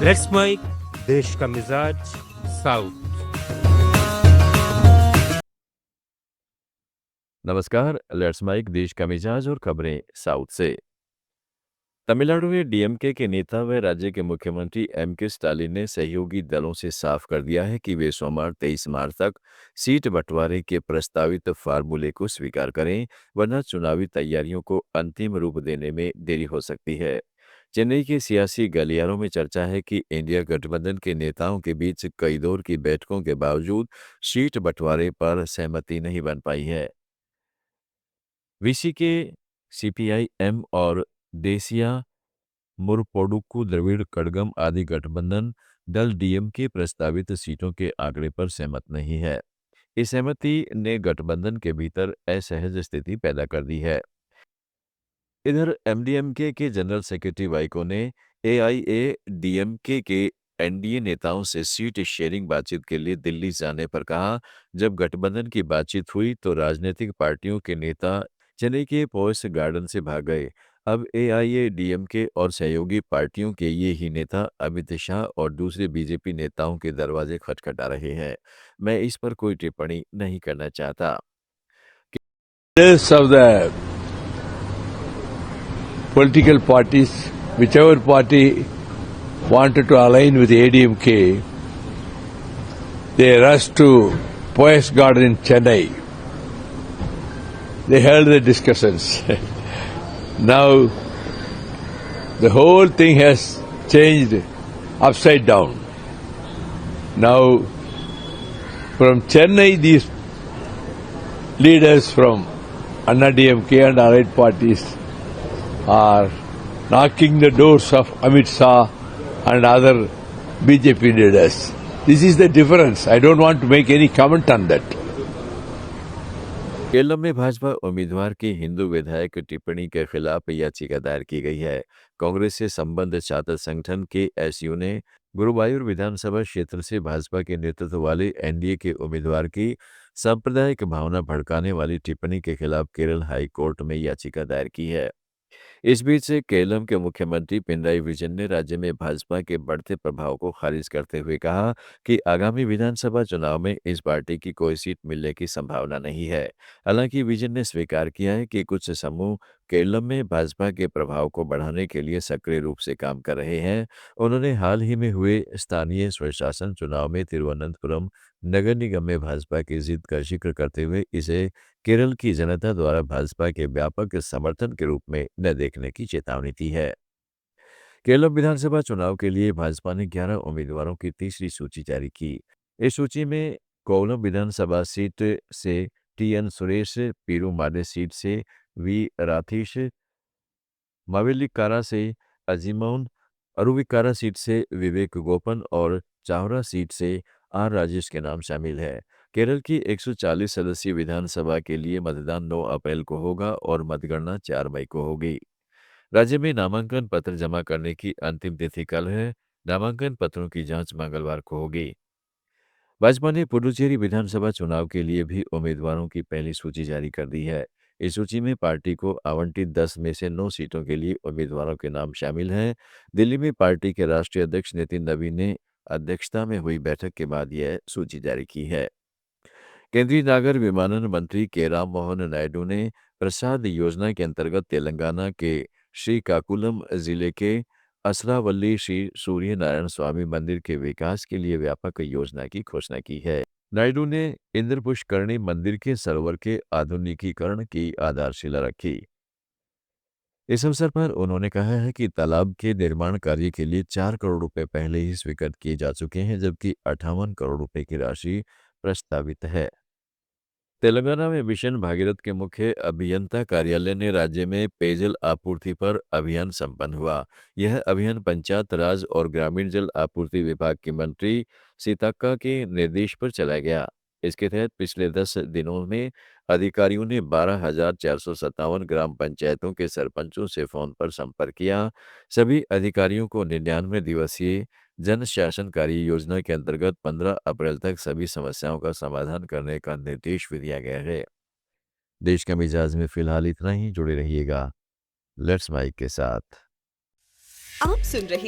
Let's mic देश का मिजाज साउथ। नमस्कार। लेट्स माइक देश का मिजाज और खबरें साउथ से। तमिलनाडु में डीएमके के नेता व राज्य के मुख्यमंत्री एम.के. स्टालिन ने सहयोगी दलों से साफ कर दिया है कि वे सोमवार 23 मार्च तक सीट बंटवारे के प्रस्तावित फार्मूले को स्वीकार करें, वरना चुनावी तैयारियों को अंतिम रूप देने में देरी हो सकती है। चेन्नई के सियासी गलियारों में चर्चा है कि इंडिया गठबंधन के नेताओं के बीच कई दौर की बैठकों के बावजूद सीट बंटवारे पर सहमति नहीं बन पाई है। वीसी के सीपीआई-एम और देसिया मुरपोडुक्कू द्रविड़ कड़गम आदि गठबंधन दल डीएमके प्रस्तावित सीटों के आंकड़े पर सहमत नहीं है। इस सहमति ने गठबंधन के भीतर असहज स्थिति पैदा कर दी है। इधर एमडीएमके के जनरल सेक्रेटरी वाइको ने एआईएडीएमके के एनडीए नेताओं से सीट शेयरिंग बातचीत के लिए दिल्ली जाने पर कहा। जब गठबंधन की बातचीत हुई तो राजनीतिक पार्टियों के नेता चेन्नई के पोएस गार्डन से भाग गए। अब एआईएडीएमके और सहयोगी पार्टियों के ये ही नेता अमित शाह और दूसरे बीजेपी नेताओं के दरवाजे खटखटा रहे हैं। मैं इस पर कोई टिप्पणी नहीं करना चाहता। Leaders of the political parties, whichever party wanted to align with ADMK, they rushed to Poise Garden in Chennai. They held the discussions. Now the whole thing has changed upside down. Now from Chennai, these leaders from Anna DMK and allied parties are knocking the doors of Amit Shah and other BJP leaders. This is the difference. I don't want to make any comment on that. Kerala में भाजपा उम्मीदवार की हिंदू विधायक टिप्पणी के खिलाफ याचिका दायर की गई है। कांग्रेस से संबद्ध छात्र संगठन के एसयू ने गुरुवायूर विधानसभा क्षेत्र से भाजपा के नेतृत्व वाले एनडीए के उम्मीदवार की सांप्रदायिक भावना भड़काने वाली टिप्पणी के खिलाफ केरल हाई कोर्ट में याचिका दायर की है। इस बीच केरल के मुख्यमंत्री पिनराई विजयन ने राज्य में भाजपा के बढ़ते प्रभाव को खारिज करते हुए कहा कि आगामी विधानसभा चुनाव में इस पार्टी की कोई सीट मिलने की संभावना नहीं है। हालांकि विजयन ने स्वीकार किया है कि कुछ समूह केरल में भाजपा के प्रभाव को बढ़ाने के लिए सक्रिय रूप से काम कर रहे हैं। उन्होंने हाल ही में हुए स्थानीय स्वशासन चुनाव में तिरुवनंतपुरम नगर निगम में भाजपा की जीत का जिक्र करते हुए इसे केरल की जनता द्वारा भाजपा के व्यापक समर्थन के रूप में न देखने की चेतावनी दी है। केरल विधानसभा चुनाव के लिए भाजपा ने 11 उम्मीदवारों की तीसरी सूची जारी की। इस सूची में कोवलम विधानसभा सीट से टीएन सुरेश, पीरूमाले सीट से वी राथीश, मावेलिक्कारा से अजीमोन, अरुविक्कारा सीट से विवेक गोपन और चावरा सीट से आर राजेश के नाम शामिल है। केरल की 140 सदस्यीय विधानसभा के लिए मतदान 9 अप्रैल को होगा और मतगणना 4 मई को होगी। राज्य में नामांकन पत्र जमा करने की अंतिम तिथि कल है। नामांकन पत्रों की जांच मंगलवार को होगी। भाजपा ने पुडुचेरी विधानसभा चुनाव के लिए भी उम्मीदवारों की पहली सूची जारी कर दी है। इस सूची में पार्टी को आवंटित 10 में से 9 सीटों के लिए उम्मीदवारों के नाम शामिल हैं। दिल्ली में पार्टी के राष्ट्रीय अध्यक्ष नितिन नवीन ने अध्यक्षता में हुई बैठक के बाद यह सूची जारी की है। केंद्रीय नागर विमानन मंत्री के राम मोहन नायडू ने प्रसाद योजना के अंतर्गत तेलंगाना के श्रीकाकुलम जिले के असरावल्ली श्री सूर्य नारायण स्वामी मंदिर के विकास के लिए व्यापक योजना की घोषणा की है। नायडू ने इंद्रपुष्करणी मंदिर के सरोवर के आधुनिकीकरण की आधारशिला रखी। इस अवसर पर उन्होंने कहा है कि तालाब के निर्माण कार्य के लिए 4 करोड़ रुपए पहले ही स्वीकृत किए जा चुके हैं, जबकि 58 करोड़ रुपए की राशि प्रस्तावित है। तेलंगाना में मिशन भागीरथ के मुख्य अभियंता कार्यालय ने राज्य में पेयजल आपूर्ति पर अभियान संपन्न हुआ। यह अभियान पंचायत राज और ग्रामीण जल आपूर्ति विभाग की मंत्री सीतक्का के निर्देश पर चलाया गया। इसके तहत पिछले 10 दिनों में अधिकारियों ने 12,457 ग्राम पंचायतों के सरपंचों से फोन पर संपर्क किया। सभी अधिकारियों को 99 दिवसीय जन शासन कार्य योजना के अंतर्गत 15 अप्रैल तक सभी समस्याओं का समाधान करने का निर्देश भी दिया गया है। देश का मिजाज में फिलहाल इतना ही। जुड़े रहिएगा लेट्स माइक के साथ। आप सुन रहे